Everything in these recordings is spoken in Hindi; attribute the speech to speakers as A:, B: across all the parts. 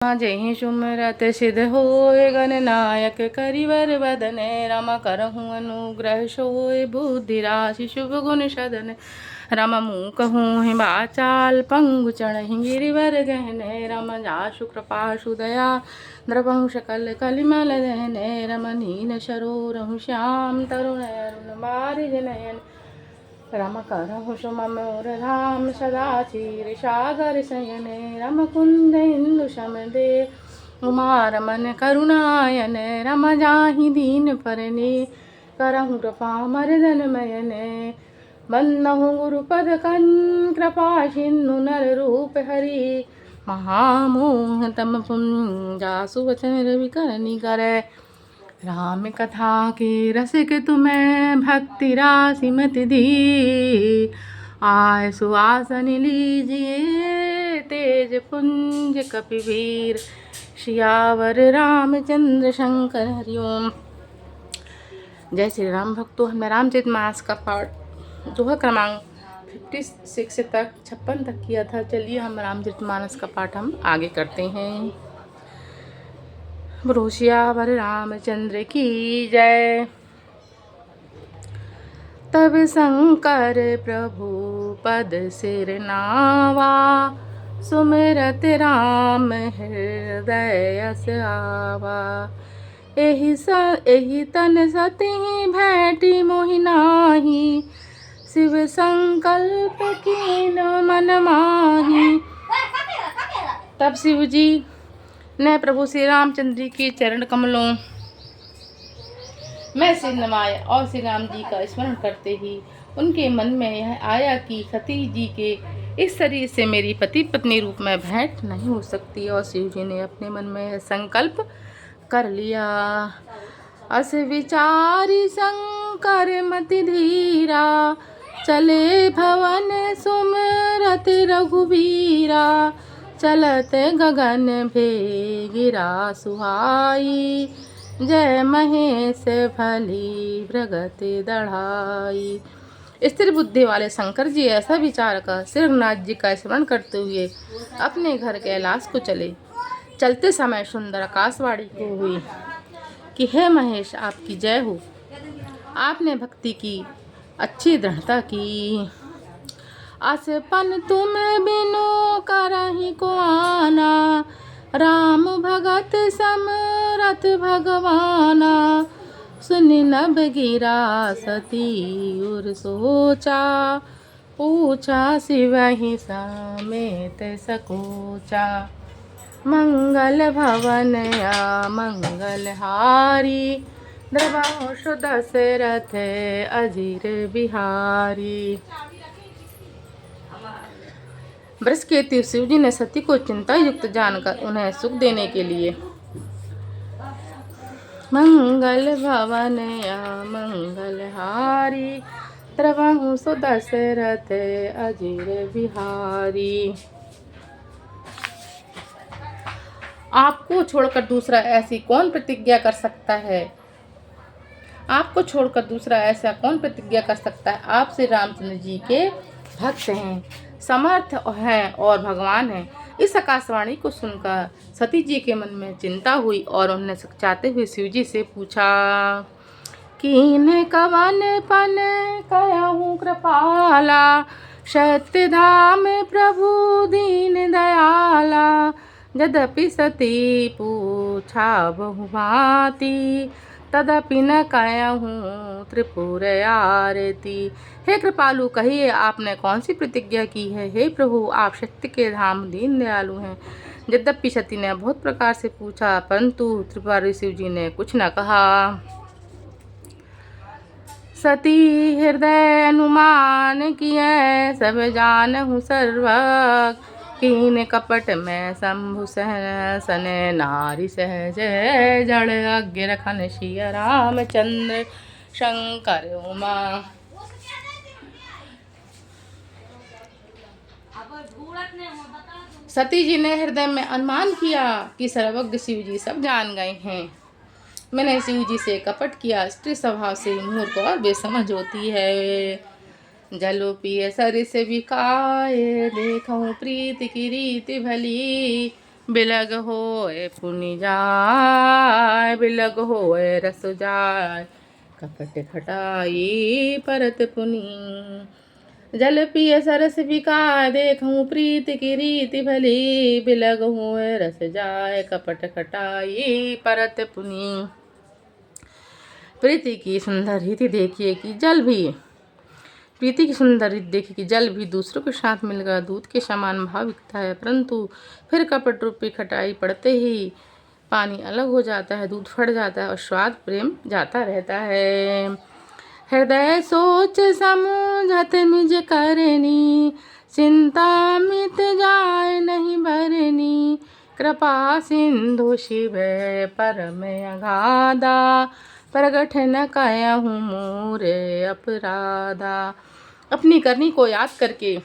A: जहि सुमरत सिद्ध होय गणनायक करिवर बदने रम करहूँ अनुग्रह सोय बुद्धि राशि शुभ गुण सदन रम मूकहूँ हिमाचाल पंगु चढ़हि गिरिवर गहने रम जासु कृपा सुदया द्रवहु सकल कलिमल दहने रम नीन सरोरहु श्याम तरुण अरुण बारिज नयन रम करहु सुममोर राम सदा चीर सागर शयने रम कुंद इंदु समदे उमा रमन करुणायन रम जाहि दीन परने करहु कृपा मर्दन मयने बन्नहु गुरुपद कन कृपा सिंधु नर रूप हरि महामोह तम पुंजासु वचन रवि करनि करे राम कथा के रसिक तुम्हें भक्ति राशि मत दी आय सुआसन लीजिए तेज पुंज कपिवीर सियावर रामचंद्र शंकर हरिओम। जय श्री राम भक्तों, हमने रामचरितमानस का पाठ दोहा क्रमांक 56 तक 56 तक किया था। चलिए हम रामचरितमानस का पाठ हम आगे करते हैं। बोलो सियावर रामचंद्र की जय। तब शंकर प्रभु पद सिर नावा सुमिरत राम हृदय यस आवा एहि तन सती भेटी मोहि नाही शिव संकल्प कीन मन माही। तब शिव जी ने प्रभु श्री रामचंद्र जी के चरण कमलों में सिर नवाया और श्री राम जी का स्मरण करते ही उनके मन में यह आया कि सती जी के इस शरीर से मेरी पति पत्नी रूप में भेंट नहीं हो सकती। और शिव जी ने अपने मन में यह संकल्प कर लिया। अस विचारी शंकर मति धीरा चले भवन सुमरत रघुबीरा चलत गगन भेगिरा सुहाई जय महेश भली भ्रगत दढ़ाई। स्थिर बुद्धि वाले शंकर जी ऐसा विचार कर श्री रघुनाथ जी का स्मरण करते हुए अपने घर कैलाश को चले। चलते समय सुंदर आकाशवाणी को हुई कि हे महेश, आपकी जय हो। आपने भक्ति की अच्छी दृढ़ता की। असपन तुम बिनु करहि को आना राम भगत समरथ भगवाना सुनि नभ गिरा सती उर सोचा पूछा शिवहि समेत सकोचा मंगल भवन या मंगल हारी द्रवहु दशरथ अजीर बिहारी। वृष के तीर शिव जी ने सती को चिंता युक्त जानकर उन्हें सुख देने के लिए मंगल भवन या मंगल हारी द्रवहु दशरथ अजीर बिहारी। आपको छोड़कर दूसरा ऐसी कौन प्रतिज्ञा कर सकता है? आपको छोड़कर दूसरा ऐसा कौन प्रतिज्ञा कर सकता है? आप श्री रामचंद्र जी के भक्त हैं, समर्थ हैं और भगवान हैं। इस आकाशवाणी को सुनकर सती जी के मन में चिंता हुई और उन्होंने सचाते हुए शिव जी से पूछा कीन्ह कवन पन कहूँ कृपाला सत्य धाम प्रभु दीन दयाला यद्यपि सती पूछा बहुभांति तदपि न कहूँ त्रिपुर आरती। हे कृपालु, कहिए आपने कौन सी प्रतिज्ञा की है? हे प्रभु, आप सत्य के धाम दीन दयालु हैं। यद्यपि सती ने बहुत प्रकार से पूछा परंतु त्रिपुरारी शिव जी ने कुछ न कहा। सती हृदय अनुमान किए सब जानहु सर्वज्ञ कीन कपट में शंभु सहन सने नारी सहज जड़ अज्ञ रखन सिय रामचंद्र शंकर उमा। सती जी ने हृदय में अनुमान किया कि सर्वज्ञ शिव जी सब जान गए हैं। मैंने शिव जी से कपट किया। स्त्री स्वभाव से मूर्ख और बेसमझ होती है। जलो पिय सरिस बिकाए देखूं प्रीत की रीति भली बिलग होए पुनि जाय, बिलग होए रस जाय, कपट खटाई परत पुनि। जल पिय सरस बिकाय, देखूं प्रीत की रीति भली, बिलग होए रस जाय, कपट खटाई परत पुनि। प्रीति की सुंदर रीति देखिए कि जल भी प्रीति की सुंदर रीति देखिए कि जल भी दूसरों के साथ मिलकर दूध के समान भाव बिकता है, परंतु फिर कपट रूपी खटाई पड़ते ही पानी अलग हो जाता है, दूध फट जाता है और स्वाद प्रेम जाता रहता है। हृदय सोच समझत निज करनी, चिंता मिट जाए नहीं भरनी, कृपा सिंधु शिव परम अगाधा, प्रगट न कहूँ मोरे अपराधा। अपनी करनी को याद करके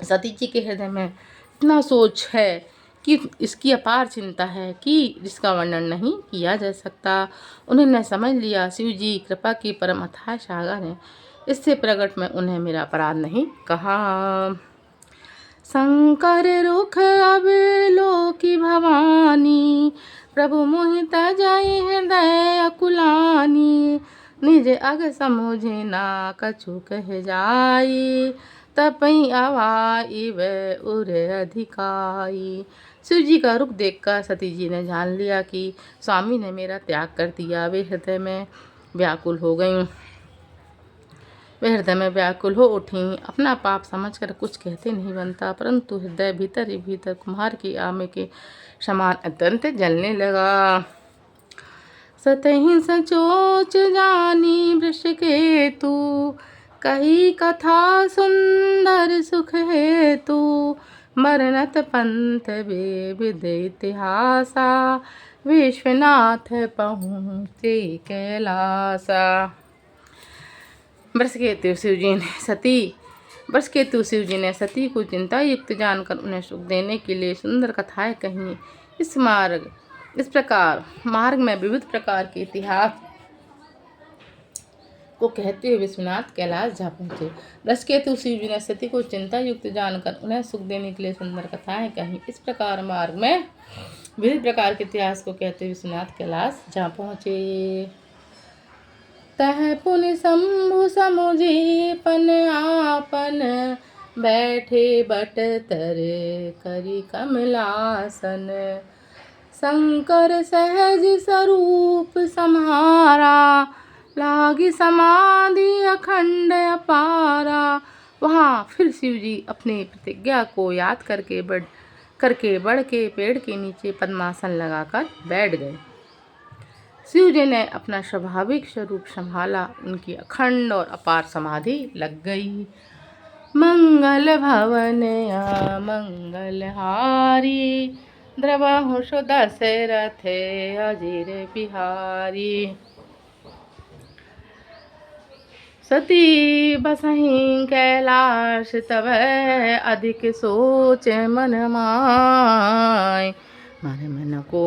A: सती जी के हृदय में इतना सोच है कि इसकी अपार चिंता है कि जिसका वर्णन नहीं किया जा सकता। उन्होंने समझ लिया शिव जी कृपा की परम अथाह सागर है, इससे प्रकट में उन्हें मेरा अपराध नहीं कहा। शंकर रुख अब लोकी भवानी, प्रभु मोहित जय हृदय अकुलानी, निज अग समझे ना कछु कह जाई, तपई आवाई व उर अधिकाई। शिव जी का रुख देखकर सती जी ने जान लिया कि स्वामी ने मेरा त्याग कर दिया। वे हृदय में व्याकुल हो गईं। वे हृदय में व्याकुल हो उठी। अपना पाप समझकर कुछ कहते नहीं बनता, परंतु हृदय भीतर ही भीतर कुम्हार की आमे के समान अत्यंत जलने लगा। सतहि सचोच जानी वृष केतु, कही कथा सुंदर सुख हेतु, मरनत पंथ वे विद इतिहासा, विश्वनाथ पहुँचे कैलासा। वृषकेतु शिव जी ने सती को चिंता युक्त जानकर उन्हें सुख देने के लिए सुंदर कथाएं कहीं। इस प्रकार मार्ग में विविध प्रकार के इतिहास को कहते हुए विश्वनाथ कैलाश जा पहुँचे। वृषकेतु शिव जी ने सती को चिंता युक्त जानकर उन्हें सुख देने के लिए सुंदर कथाएं कहीं। इस प्रकार मार्ग में विविध प्रकार के इतिहास को कहते हुए विश्वनाथ कैलाश जा पहुँचे। तह पुनि शंभु समुझी पन आपन, बैठे बट तर करी कमलासन, शंकर सहज स्वरूप सम्हारा, लागी समाधि अखंड अपारा। वहाँ फिर शिव जी अपनी प्रतिज्ञा को याद करके बढ़ के पेड़ के नीचे पद्मासन लगाकर बैठ गए। शिव जी ने अपना स्वाभाविक स्वरूप संभाला, उनकी अखंड और अपार समाधि लग गई। मंगल भवन मंगल हारी, द्रवहु दशरथ अजिर बिहारी। सती बसहीं कैलाश तब अधिक सोच मन माय, मन मन को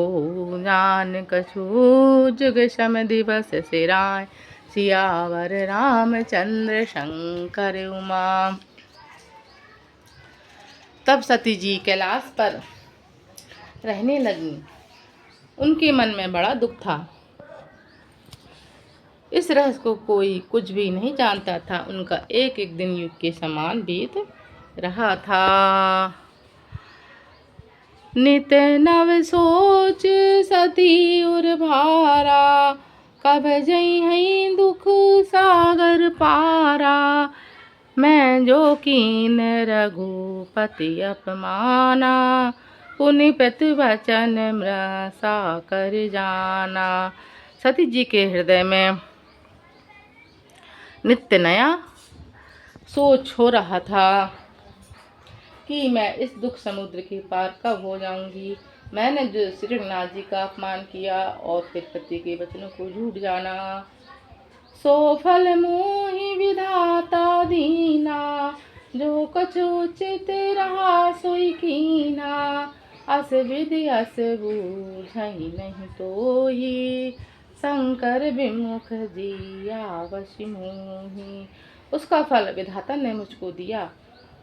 A: जान कछु जुग सम दिवस सिराय, सियावर रामचंद्र शंकर उमा। तब सती जी कैलाश पर रहने लगी। उनके मन में बड़ा दुख था। इस रहस्य को कोई कुछ भी नहीं जानता था। उनका एक एक दिन युग के समान बीत रहा था। नित नव सोच सती उर भारा, कब जई है दुख सागर पारा, मैं जो कीन रघुपति अपमाना, पुनि प्रति वचन मृषा कर जाना। सती जी के हृदय में नित्य नया सोच हो रहा था कि मैं इस दुख समुद्र के पार कब हो जाऊंगी। मैंने जो श्री रघुनाथ जी का अपमान किया और फिर पति के वचनों को झूठ जाना, सो फल मोहि विधाता दीना, जो कछु उचित रहा सोई कीना, अस विधि अस बूझहि नहीं तोहि, शंकर विमुख जिया वशि मोहि। उसका फल विधाता ने मुझको दिया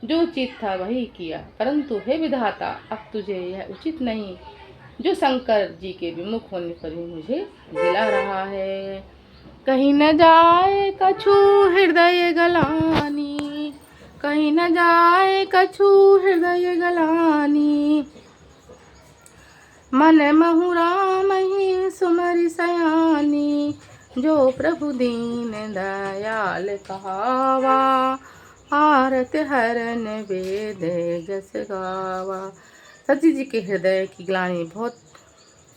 A: जो उचित था वही किया, परंतु हे विधाता अब तुझे यह उचित नहीं जो शंकर जी के विमुख होने पर भी मुझे गिला रहा है। कहीं न जाए कछु हृदय गलानी, कहीं न जाए कछु हृदय गलानी, मन महु राम ही सुमरि सयानी, जो प्रभु दीन दयाल कहावा, आरत हरन वेद जस गावा। सती जी के हृदय की ग्लानि बहुत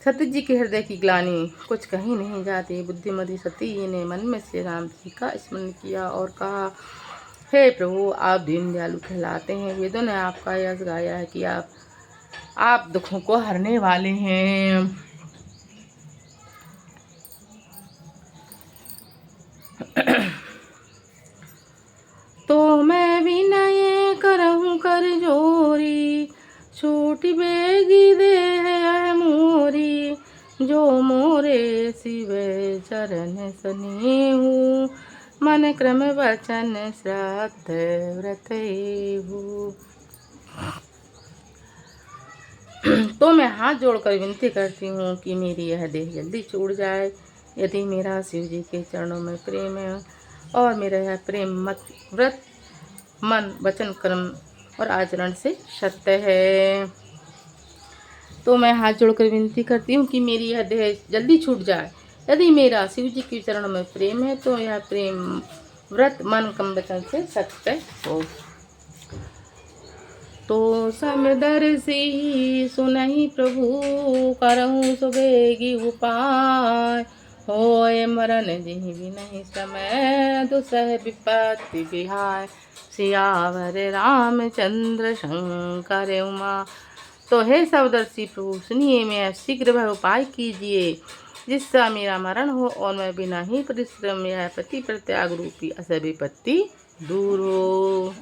A: सती जी के हृदय की ग्लानि कुछ कहीं नहीं जाती। बुद्धिमती सती जी ने मन में श्री राम जी का स्मरण किया और कहा, हे प्रभु आप दीन दयालु कहलाते हैं। वेदों ने आपका यश गाया है कि आप दुखों को हरने वाले हैं। तो मैं विनय करहूँ कर जोरी, छूट बेगी देह मोरी, जो मोरे शिव चरण सनेहु, मन क्रम वचन श्राद्ध व्रत एहु। तो मैं हाथ जोड़कर विनती करती हूँ कि मेरी यह देह जल्दी छूट जाए। यदि मेरा शिव जी के चरणों में प्रेम है और मेरा यह प्रेम मत व्रत मन वचन कर्म और आचरण से सत्य है, तो मैं हाथ जोड़कर विनती करती हूँ कि मेरी यह देह जल्दी छूट जाए। यदि मेरा शिव जी के चरणों में प्रेम है तो यह प्रेम व्रत मन कर्म वचन से सत्य हो। तो समदर्शी सुनहि प्रभु, करहु सुबेगी उपाय, होय मरण जिहि बिनहि समय, दुसह विपत्ति बिहाय, सियावर रामचंद्र शंकर उमा। तो हे समदर्शी प्रभु सुनिए, मैं शीघ्र वह उपाय कीजिए जिससे मेरा मरण हो और मैं बिना ही परिश्रम यह पति प्रत्याग रूपी असह विपत्ति दूर हो।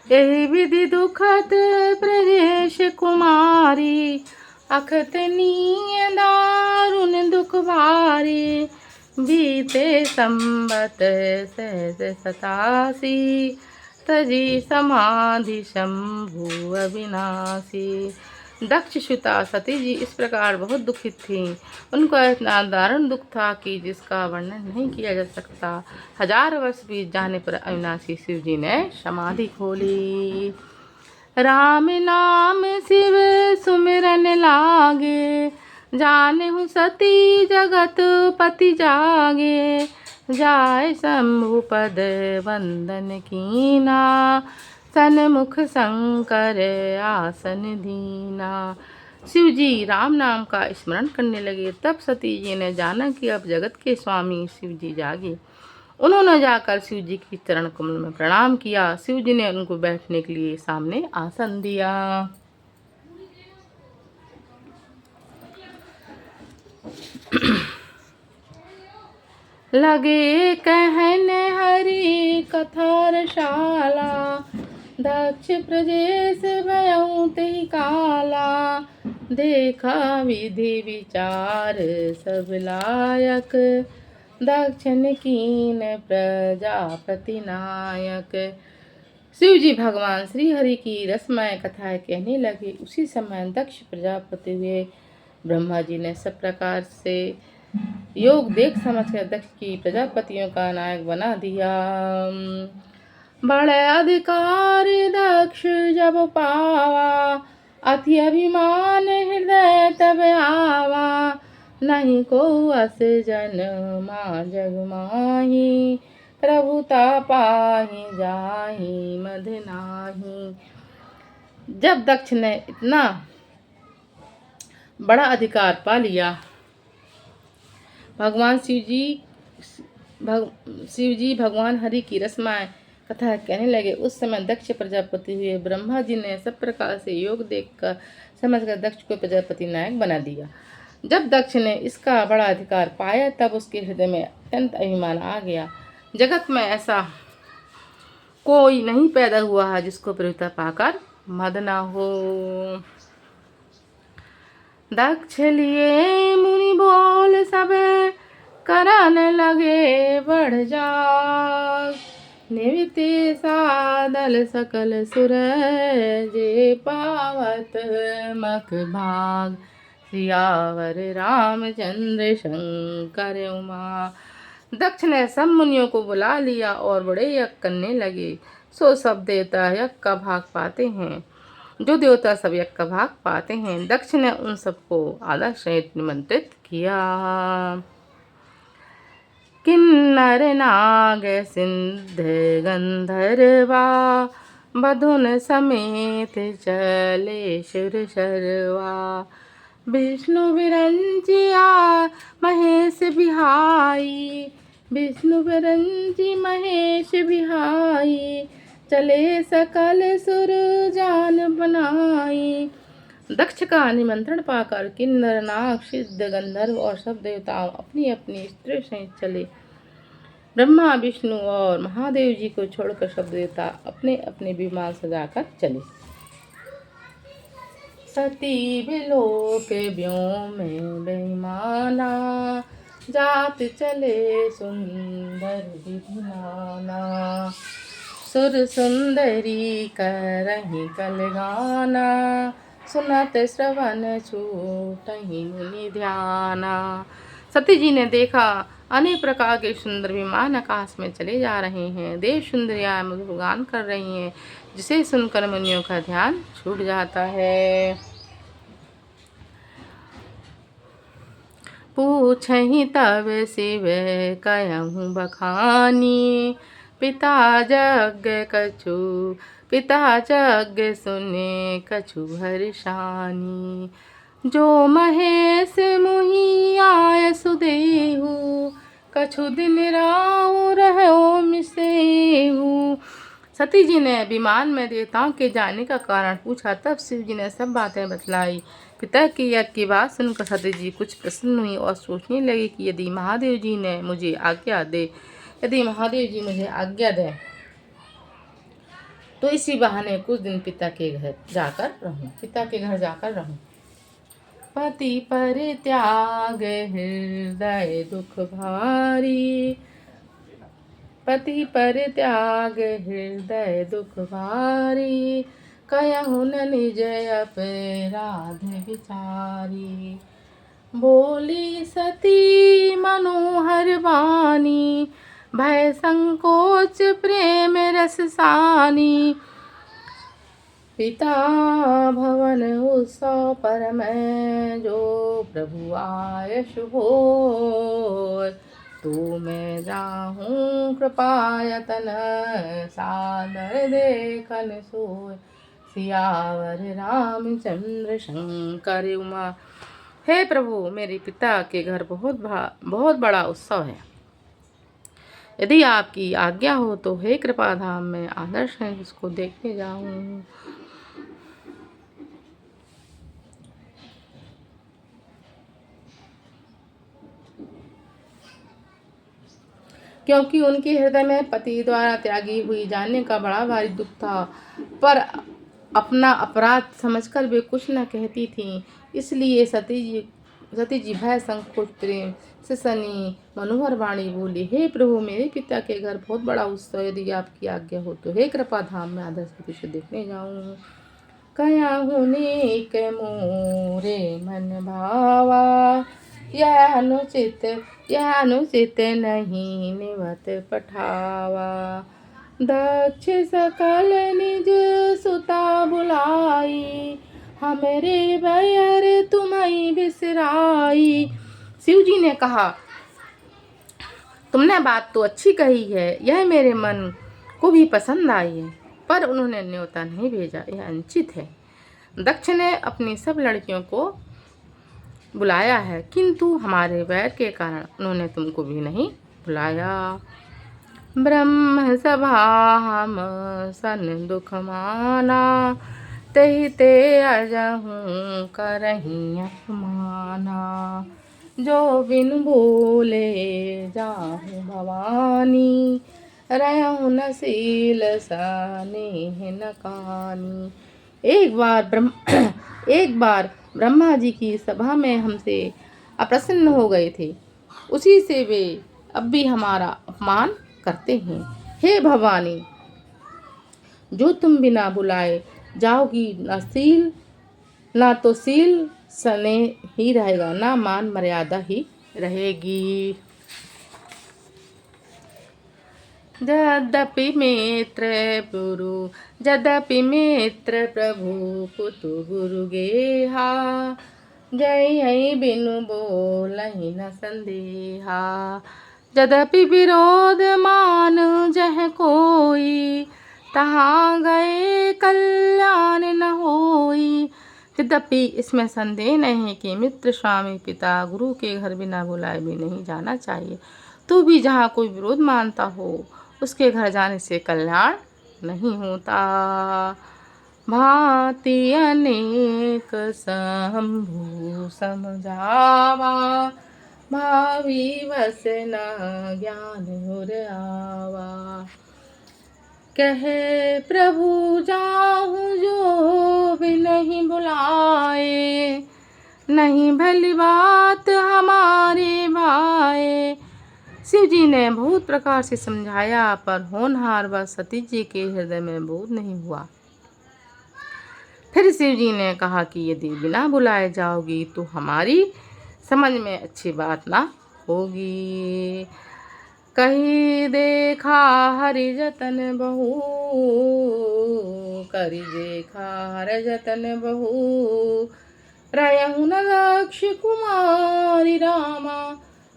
A: यही विधि दुखत ब्रजेश कुमारी, अखत नीय दारुण दुख भारी, बीते संबत सहज 87, तजी समाधि शंभु अविनाशी। दक्ष सुता सती जी इस प्रकार बहुत दुखित थीं। उनको इतना दारुण दुख था कि जिसका वर्णन नहीं किया जा सकता। 1000 वर्ष बीत जाने पर अविनाशी शिव जी ने समाधि खोली। राम नाम शिव सुमिरन लागे, जानहु सती जगत पति जागे, जाय शंभु पद वंदन कीना, सन्मुख शंकर आसन दीना। शिव जी राम नाम का स्मरण करने लगे। तब सती जी ने जाना कि अब जगत के स्वामी शिव जी जागे। उन्होंने जाकर शिव जी की चरण कमल में प्रणाम किया। शिव जी ने उनको बैठने के लिए सामने आसन दिया। लगे कहन हरि कथा रसाला, दक्ष प्रजेश भयउ तेहि काला, देखा विधि विचार सब लायक, दक्षिण कीन प्रजापति नायक। शिव जी भगवान श्री हरि की रसमय कथाएं कहने लगे। उसी समय दक्ष प्रजापति हुए। ब्रह्मा जी ने सब प्रकार से योग देख समझकर दक्ष की प्रजापतियों का नायक बना दिया। बड़े अधिकार दक्ष जब पावा, अति अभिमान हृदय तब आवा, नहीं को अस जन मा जग माही, प्रभुता पाही जाही मध नाही। जब दक्ष ने इतना बड़ा अधिकार पा लिया, भगवान शिव जी भगवान हरि की रसमय कथा कहने लगे। उस समय दक्ष प्रजापति हुए। ब्रह्मा जी ने सब प्रकार से योग देखकर समझकर दक्ष को प्रजापति नायक बना दिया। जब दक्ष ने इसका बड़ा अधिकार पाया तब उसके हृदय में अत्यंत अभिमान आ गया। जगत में ऐसा कोई नहीं पैदा हुआ है जिसको प्रभुता पाकर मद ना हो। दक्ष लिए मुनि बोल सब करन लगे बढ़ जाग, निमिते सादल सकल सुर जे पावत मख भाग सियावर रामचंद्र शंकर उमा। दक्ष ने सब मुनियों को बुला लिया और बड़े यज्ञ करने लगे। सो सब देवता यज्ञ का भाग पाते हैं। जो देवता सब यज्ञ का भाग पाते हैं, दक्ष ने उन सबको आदर सहित निमंत्रित किया। किन्नर नाग सिंध गंधर्वा बधुन समेत चले शिर शर्वा। विष्णु विरंजिया महेश बिहाई, विष्णु विरंजी महेश बिहाई, चले सकल सुर जान बनाई। दक्ष का निमंत्रण पाकर किन्नर नाग सिद्ध गंधर्व और सब देवताओं अपनी अपनी स्त्री सहित चले। ब्रह्मा विष्णु और महादेव जी को छोड़कर सब देवता अपने अपने विमान सजाकर चले। सती बिलोक व्योम में बेईमाना, जात चले सुंदर विधिनाना। सुर सुंदरी करहि कल गाना, सुनत श्रवण छूटहि मुनि ध्याना। सती जी ने देखा अनेक प्रकार के सुंदर विमान आकाश में चले जा रहे हैं। देव सुंदरियां मधुर गान कर रही हैं, जिसे सुनकर मुनियों का ध्यान छूट जाता है। पूछहि तब शिव कहूँ बखानी, पिता जग सुने कछु हर्षानी। जो महेश मुहि आय सुदेहु, कछु दिन राउ रहो मिसेहु। सती जी ने विमान में देवताओं के जाने का कारण पूछा। तब शिव जी ने सब बातें बतलाई। पिता की यज्ञ की बात सुनकर सती जी कुछ प्रसन्न हुई और सोचने लगी कि यदि महादेव जी मुझे आज्ञा दें तो इसी बहाने कुछ दिन पिता के घर जाकर रहूं। पति परित्याग हृदय दुख भारी, पति परित्याग हृदय दुख भारी। कहूँ न निज अपराध विचारी। बोली सती मनोहर वाणी, भय संकोच प्रेम रस सानी। पिता भवन उत्सव पर मैं, जो प्रभु आय शुभोर। तू मैं जाहूँ कृपायतन, सादर देखन सोय। सियावर रामचंद्र शंकर उमा। हे प्रभु, मेरे पिता के घर बहुत बड़ा उत्सव है। यदि आपकी आज्ञा हो तो हे कृपा धाम में आदर्श है जिसको देखने जाऊं। क्योंकि उनके हृदय में पति द्वारा त्यागी हुई जानने का बड़ा भारी दुख था, पर अपना अपराध समझकर वे कुछ न कहती थीं। इसलिए सती जी भय संकोच प्रेम से सनी मनोहर वाणी बोली। हे प्रभु, मेरे पिता के घर बहुत बड़ा उत्सव, यदि आपकी आज्ञा हो तो हे कृपा धाम में आदर्श से देखने जाऊं। कहूँ नेक मोरे मन भावा, यह अनुचित नहीं निवत पठावा। दक्ष सकल निज सुता बुलाई, हमरे बैर तुम्हें बिसराई। शिव जी ने कहा, तुमने बात तो अच्छी कही है, यह मेरे मन को भी पसंद आई है, पर उन्होंने न्योता नहीं भेजा, यह अनुचित है। दक्ष ने अपनी सब लड़कियों को बुलाया है, किंतु हमारे वैर के कारण उन्होंने तुमको भी नहीं बुलाया। ब्रह्म सभा हम सन दुख माना, तही ते अजहूँ करहीं अपमाना। जो बिन बोले जाहु भवानी, रहूँ न शील सनेह न कहानी। एक बार ब्रह्मा जी की सभा में हमसे अप्रसन्न हो गए थे, उसी से वे अब भी हमारा अपमान करते हैं। हे भवानी, जो तुम बिना बुलाए जाओगी, ना तो सील सने ही रहेगा, ना मान मर्यादा ही रहेगी। यद्यपि मित्र प्रभु पुतु गुरु गेहा, जय बिनु बोलहि न संदेहा। यद्यपि विरोध मान जह कोई, तहाँ गए कल्याण न होई। यद्यपि इसमें संदेह नहीं कि मित्र, स्वामी, पिता, गुरु के घर बिना बुलाए भी नहीं जाना चाहिए, तो भी जहाँ कोई विरोध मानता हो उसके घर जाने से कल्याण नहीं होता। भांति अनेक शंभु समझावा, भावी वस न ज्ञान उर आवा। कहे प्रभु जाहु जो भी नहीं बुलाए, नहीं भली बात हमारे भाए। शिव जी ने बहुत प्रकार से समझाया, पर होनहार व सती जी के हृदय में बोध नहीं हुआ। फिर शिव जी ने कहा कि यदि बिना बुलाए जाओगी तो हमारी समझ में अच्छी बात ना होगी। कही देखा हरि जतन बहु, करी देखा हरि जतन बहु। रहु न दक्ष कुमारी रामा,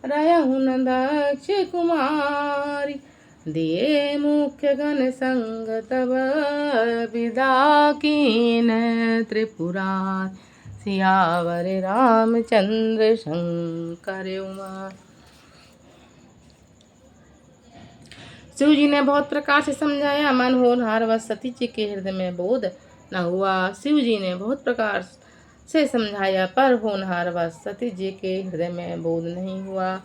A: रहु न दक्ष कुमारी। दिए मुख्य गण संग तब, विदा कीन त्रिपुरारी। सियावर रामचंद्र शंकर उमा। शिव जी ने बहुत प्रकार से समझाया, मन होनहार व सती जी के हृदय में बोध न हुआ। शिव जी ने बहुत प्रकार से समझाया, पर होनहार व सती जी के हृदय में बोध नहीं हुआ।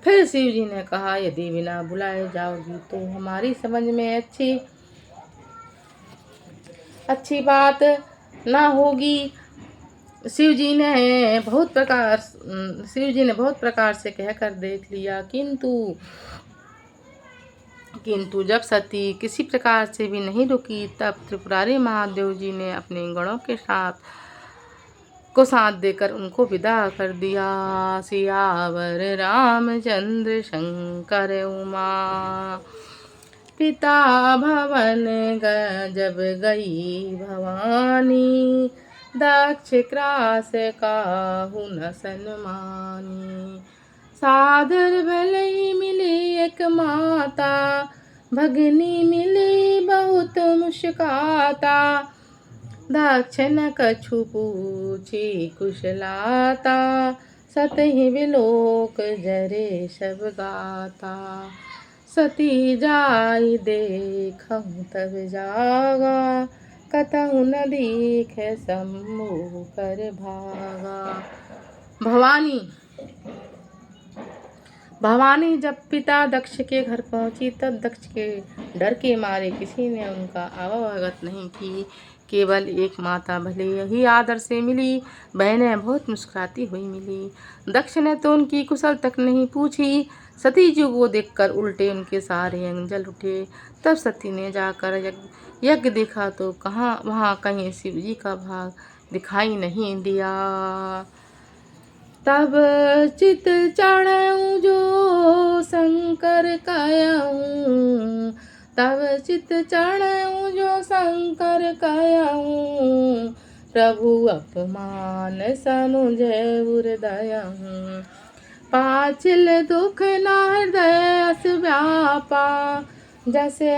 A: फिर शिव जी ने कहा, यदि बिना बुलाए जाओगी तो हमारी समझ में अच्छी बात ना होगी। शिव जी ने बहुत प्रकार से कहकर देख लिया, किंतु जब सती किसी प्रकार से भी नहीं रुकी, तब त्रिपुरारी महादेव जी ने अपने गणों के साथ देकर उनको विदा कर दिया। सियावर रामचंद्र शंकर उमा। पिता भवन जब गई भवानी, दक्ष क्रास काहू न सन्मानी। सादर भले मिली एक माता, भगनी मिली बहुत मुस्काता। दक्ष न कछु पूछी कुशलाता, सतहि विलोक जरे सब गाता। सती जाई देखहु तब जागा, कतहु न दिखे सम्मुख कर भागा। भवानी जब पिता दक्ष के घर पहुंची, तब दक्ष के डर के मारे किसी ने उनका आवागत नहीं की। केवल एक माता भले ही आदर से मिली, बहनें बहुत मुस्कुराती हुई मिली। दक्ष ने तो उनकी कुशल तक नहीं पूछी। सती जी को देखकर उल्टे उनके सारे अंग जल उठे। तब सती ने जाकर यज्ञ देखा तो वहाँ कहीं शिव जी का भाग दिखाई नहीं दिया। तब चित चढ़ऊ जो शंकर कहऊँ, तब चित चढ़ऊ जो शंकर कहऊँ। प्रभु अपमान समुझे उर्दयऊँ, पाचिल दुख न हृदय अस व्यापा। जैसे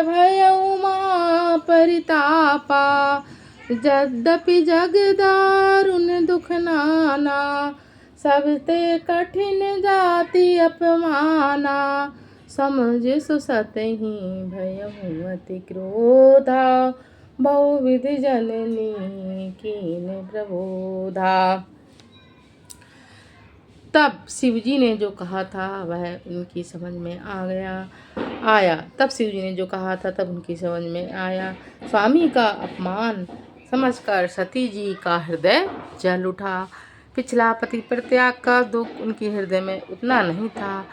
A: भयऊ माँ परितापा, यद्यपि जग दारुण दुख नाना। सबते कठिन जाति अपमाना, समझ सुसतहि भयहु अति क्रोधा। बहुविध जननी कीन प्रबोधा। तब शिव जी ने जो कहा था वह उनकी समझ में आया। तब उनकी समझ में आया। स्वामी का अपमान समझकर सती जी का हृदय जल उठा। पिछला पति परित्याग का दुख उनके हृदय में उतना नहीं था,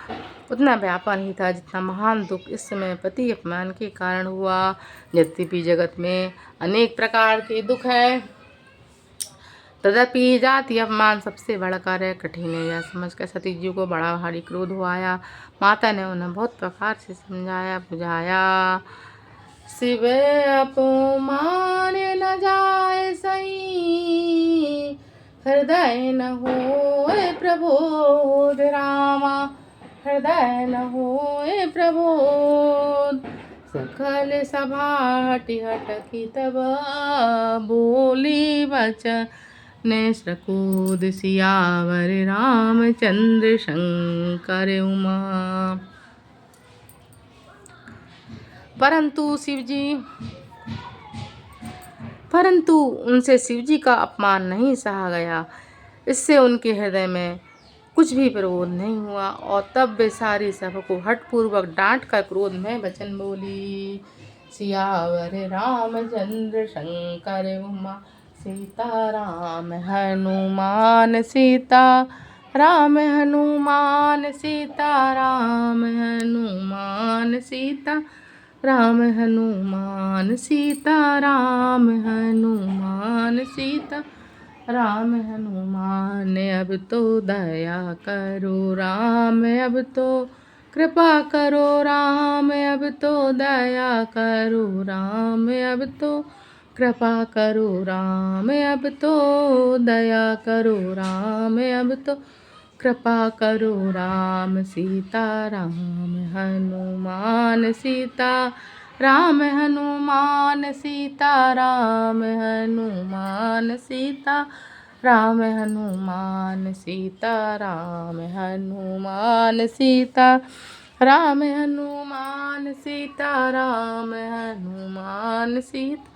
A: उतना व्यापा नहीं था जितना महान दुख इस समय पति अपमान के कारण हुआ। यद्यपि जगत में अनेक प्रकार के दुख है, तदपि जाति अपमान सबसे बड़ा कार्य कठिन है। यह समझकर सती जी को बड़ा भारी क्रोध हुआ आया। माता ने उन्हें बहुत प्रकार से समझाया बुझाया। शिव अपमान न जाए सही, हृदय न होए प्रबोध रामा, हृदय न होए प्रबोध। सकल सभा हटि हटकी तब बोली वचन ने श्रकुद सियावर रामचंद्र शंकर उमा। परंतु उनसे शिवजी का अपमान नहीं सहा गया। इससे उनके हृदय में कुछ भी प्रबोध नहीं हुआ और तब वे सारी सभा को हठपूर्वक डांट कर क्रोध में वचन बोली। सियावर रामचंद्र शंकर उमा, सीता राम हनुमान, सीता राम हनुमान, सीता राम हनुमान, सीता राम हनुमान, सीता राम हनुमान, सीता राम हनुमान। अब तो दया करो राम, अब तो कृपा करो राम, अब तो दया करो राम, अब तो कृपा करो राम, अब तो दया करो राम, अब तो कृपा करो राम। सीता राम हनुमान, सीता राम हनुमान, सीता राम हनुमान, सीता राम हनुमान, सीता राम हनुमान, सीता राम हनुमान, सीता राम हनुमान, सीता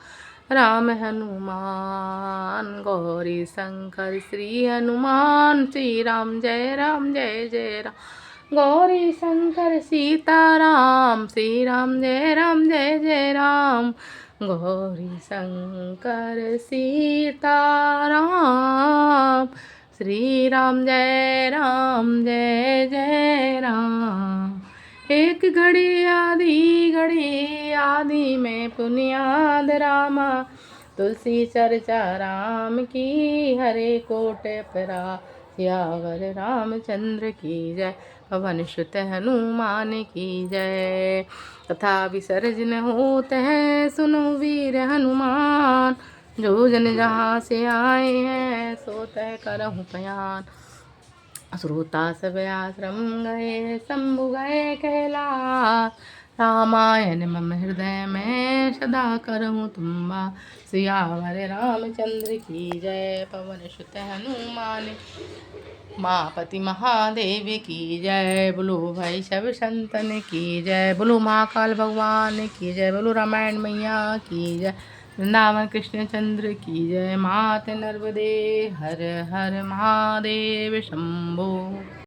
A: राम हनुमान। गौरी शंकर श्री हनुमान, श्री राम जय जय राम। गौरी शंकर सीताराम, श्री राम जय राम। गौरी शंकर सीताराम, श्री राम जय राम। एक घड़ी आदि में पुनियाद रामा, तुलसी चर्चा राम की, हरे कोट परा सियावर रामचंद्र की जय। पवन सुत हनुमान की जय। तथा विसर्जन होते हैं सुनो वीर हनुमान, जो जन जहाँ से आए हैं सो तय करहु बयान। श्रोता सब आश्रम गए शंभु गए कैलाश, रामायण मम हृदय में सदा करहूँ तुम्बा। सियावर रामचंद्र की जय। पवन सुत हनुमान मापति महादेव की जय। बोलो भाई सब संतन की जय। बोलो महाकाल भगवान की जय। बोलो रामायण मैया की जय। वृंदावन कृष्ण चंद्र की जय। मात नर्मदे हर हर महादेव शंभो।